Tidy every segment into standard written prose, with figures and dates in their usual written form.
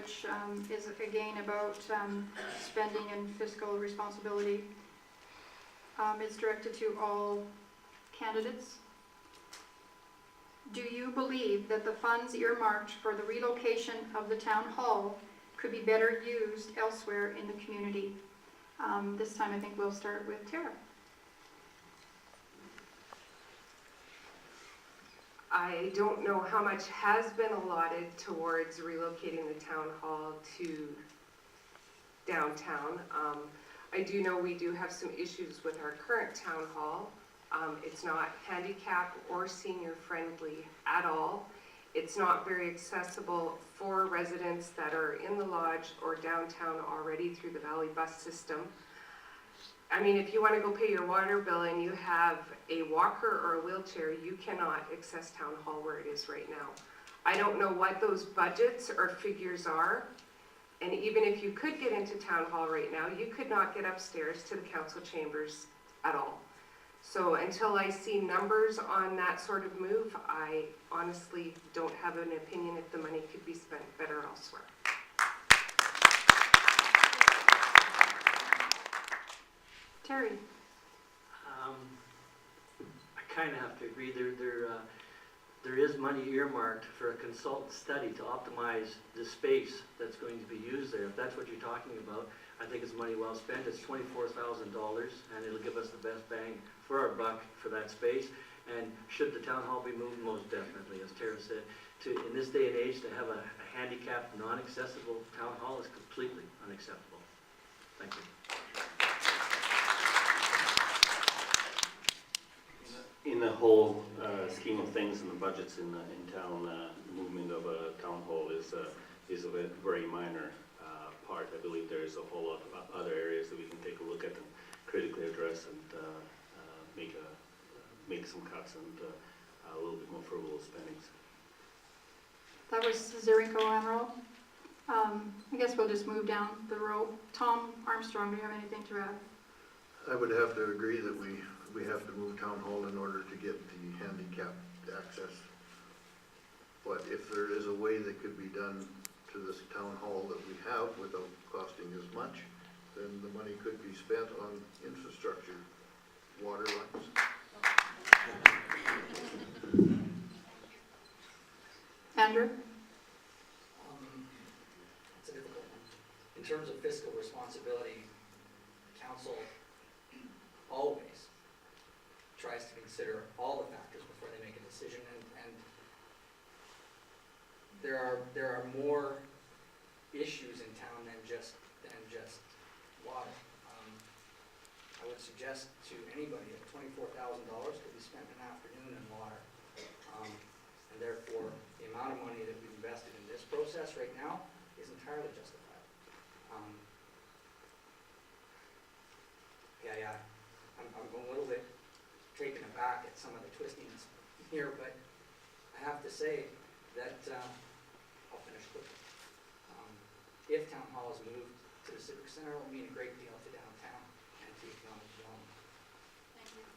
which is again about spending and fiscal responsibility. It's directed to all candidates. Do you believe that the funds earmarked for the relocation of the town hall could be better used elsewhere in the community? This time I think we'll start with Tara. I don't know how much has been allotted towards relocating the town hall to downtown. I do know we do have some issues with our current town hall. It's not handicap or senior friendly at all. It's not very accessible for residents that are in the lodge or downtown already through the Valley bus system. I mean, if you want to go pay your water bill and you have a walker or a wheelchair, you cannot access town hall where it is right now. I don't know what those budgets or figures are. And even if you could get into town hall right now, you could not get upstairs to the council chambers at all. So until I see numbers on that sort of move, I honestly don't have an opinion if the money could be spent better elsewhere. Terry. I kind of have to agree. There is money earmarked for a consultant study to optimize the space that's going to be used there. If that's what you're talking about, I think it's money well spent. It's $24,000 and it'll give us the best bang for our buck for that space. And should the town hall be moved, most definitely, as Tara said, in this day and age, to have a handicapped, non-accessible town hall is completely unacceptable. Thank you. In the whole scheme of things and the budgets in town, the movement of a town hall is a very minor part. I believe there is a whole lot of other areas that we can take a look at and critically address and make some cuts and a little bit more frivolous spendings. That was Zirico Emerald. I guess we'll just move down the row. Tom Armstrong, do you have anything to add? I would have to agree that we have to move town hall in order to get the handicapped access. But if there is a way that could be done to this town hall that we have without costing as much, then the money could be spent on infrastructure, water lines. Andrew? It's a difficult one. In terms of fiscal responsibility, council always tries to consider all the factors before they make a decision, and there are more issues in town than just water. I would suggest to anybody that $24,000 could be spent in an afternoon in water, and therefore the amount of money that we've invested in this process right now is entirely justified. I'm a little bit taken aback at some of the twistiness here, but I have to say that I'll finish quickly. If town hall is moved to the Civic Center, it will mean a great deal to downtown and to economic development. Thank you.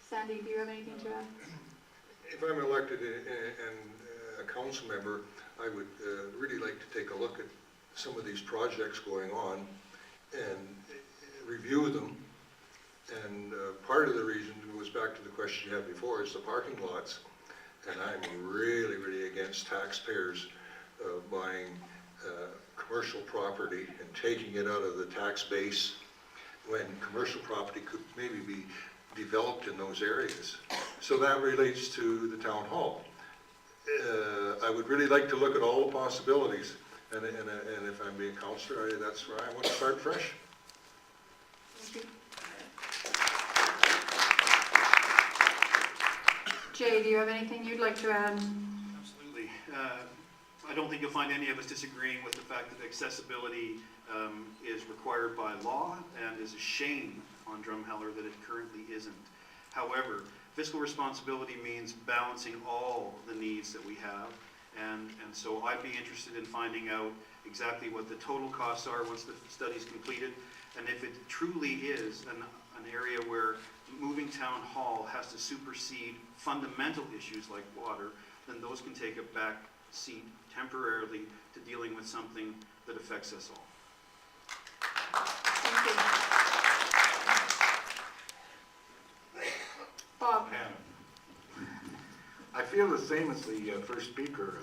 Sandy, do you have anything to add? If I'm elected and a council member, I would really like to take a look at some of these projects going on and review them. And part of the reason goes back to the question you had before, is the parking lots. And I'm really, really against taxpayers buying commercial property and taking it out of the tax base when commercial property could maybe be developed in those areas. So that relates to the town hall. I would really like to look at all the possibilities, and if I'm being councillor, that's where I want to start fresh. Thank you. Jay, do you have anything you'd like to add? Absolutely. I don't think you'll find any of us disagreeing with the fact that accessibility is required by law, and is a shame on Drumheller that it currently isn't. However, fiscal responsibility means balancing all the needs that we have, and so I'd be interested in finding out exactly what the total costs are once the study's completed, and if it truly is an area where moving town hall has to supersede fundamental issues like water, then those can take a back seat temporarily to dealing with something that affects us all. Thank you. Bob? I feel the same as the first speaker.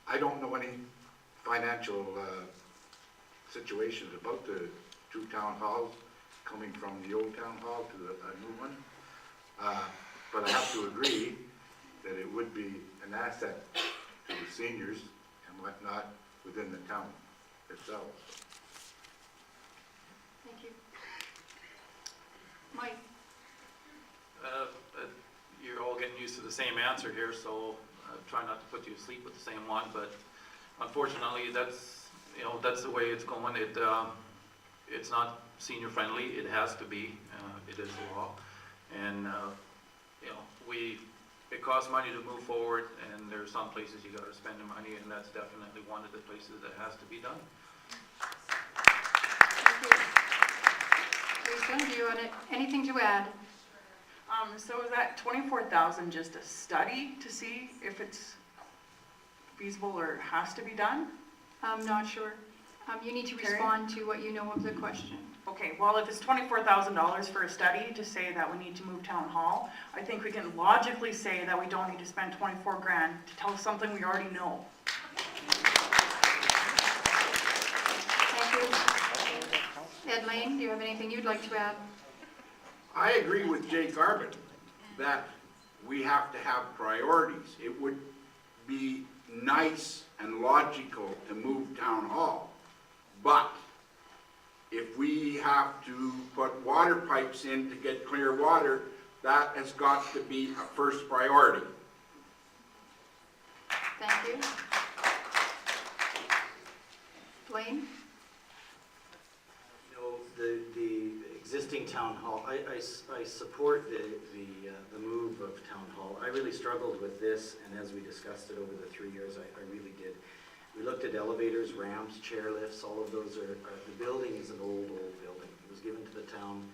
I don't know any financial situations about the two town halls, coming from the old town hall to a new one. But I have to agree that it would be an asset to the seniors and whatnot within the town itself. Thank you. Mike? You're all getting used to the same answer here, so try not to put you to sleep with the same one, but unfortunately, that's the way it's going. It's not senior friendly, it has to be, it is the law. And, it costs money to move forward, and there's some places you gotta spend the money, and that's definitely one of the places that has to be done. Thank you. Lisa, do you want anything to add? So is that 24,000 just a study to see if it's feasible or has to be done? I'm not sure. You need to Okay. respond to what you know of the question. Okay, well, if it's $24,000 for a study to say that we need to move town hall, I think we can logically say that we don't need to spend 24 grand to tell us something we already know. Thank you. Ed Lane, do you have anything you'd like to add? I agree with Jay Garvin that we have to have priorities. It would be nice and logical to move town hall, but if we have to put water pipes in to get clear water, that has got to be a first priority. Thank you. Blaine? The existing town hall, I support the move of town hall. I really struggled with this, and as we discussed it over the 3 years, I really did. We looked at elevators, ramps, chairlifts, all of those are, the building is an old building. It was given to the town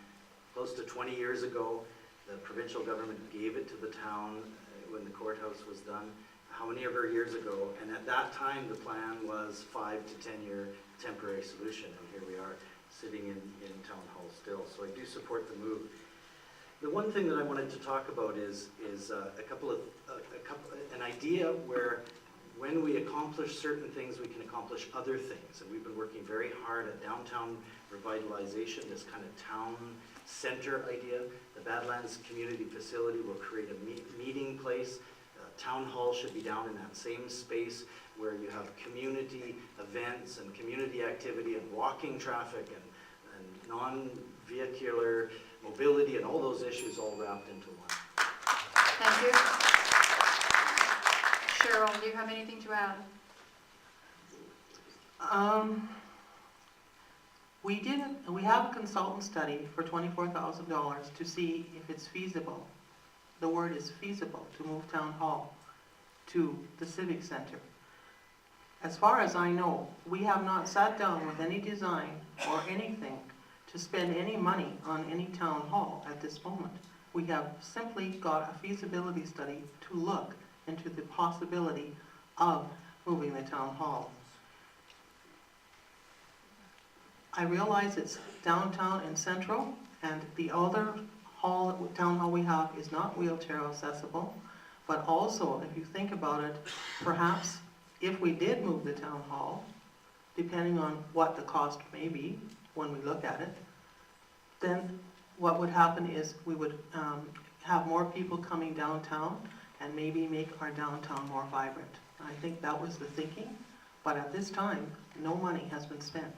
close to 20 years ago. The provincial government gave it to the town when the courthouse was done. How many ever years ago? And at that time, the plan was 5 to 10 year temporary solution, and here we are sitting in town hall still. So I do support the move. The one thing that I wanted to talk about is an idea where when we accomplish certain things, we can accomplish other things. And we've been working very hard at downtown revitalization, this kind of town center idea. The Badlands Community Facility will create a meeting place. Town hall should be down in that same space where you have community events and community activity and walking traffic and non-vehicular mobility and all those issues all wrapped into one. Thank you. Cheryl, do you have anything to add? We have a consultant study for $24,000 to see if it's feasible. The word is feasible to move town hall to the civic center. As far as I know, we have not sat down with any design or anything to spend any money on any town hall at this moment. We have simply got a feasibility study to look into the possibility of moving the town hall. I realize it's downtown and central, and the other town hall we have is not wheelchair accessible, but also, if you think about it, perhaps if we did move the town hall, depending on what the cost may be when we look at it, then what would happen is we would have more people coming downtown and maybe make our downtown more vibrant. I think that was the thinking, but at this time, no money has been spent.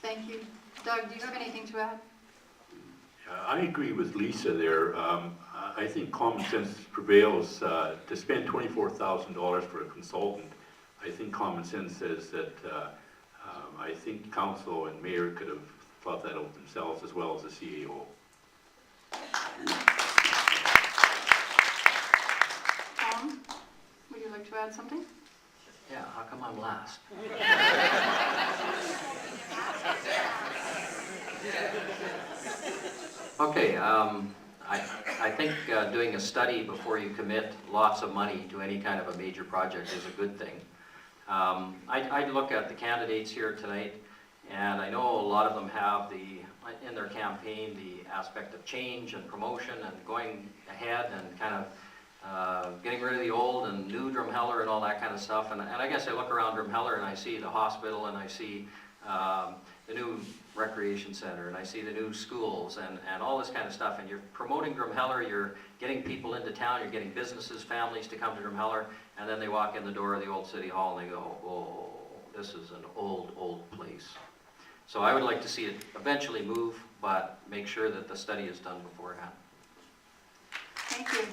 Thank you. Doug, do you have anything to add? I agree with Lisa there. I think common sense prevails. To spend $24,000 for a consultant, I think common sense says that I think council and mayor could have thought that out themselves as well as the CAO. Tom, would you like to add something? Yeah, how come I'm last? Okay, I think doing a study before you commit lots of money to any kind of a major project is a good thing. I look at the candidates here tonight, and I know a lot of them have in their campaign, the aspect of change and promotion and going ahead and kind of getting rid of the old and new Drumheller and all that kind of stuff. And I guess I look around Drumheller and I see the hospital, and I see the new recreation center, and I see the new schools and all this kind of stuff. And you're promoting Drumheller, you're getting people into town, you're getting businesses, families to come to Drumheller, and then they walk in the door of the old city hall and they go, oh, this is an old place. So I would like to see it eventually move, but make sure that the study is done beforehand. Thank you.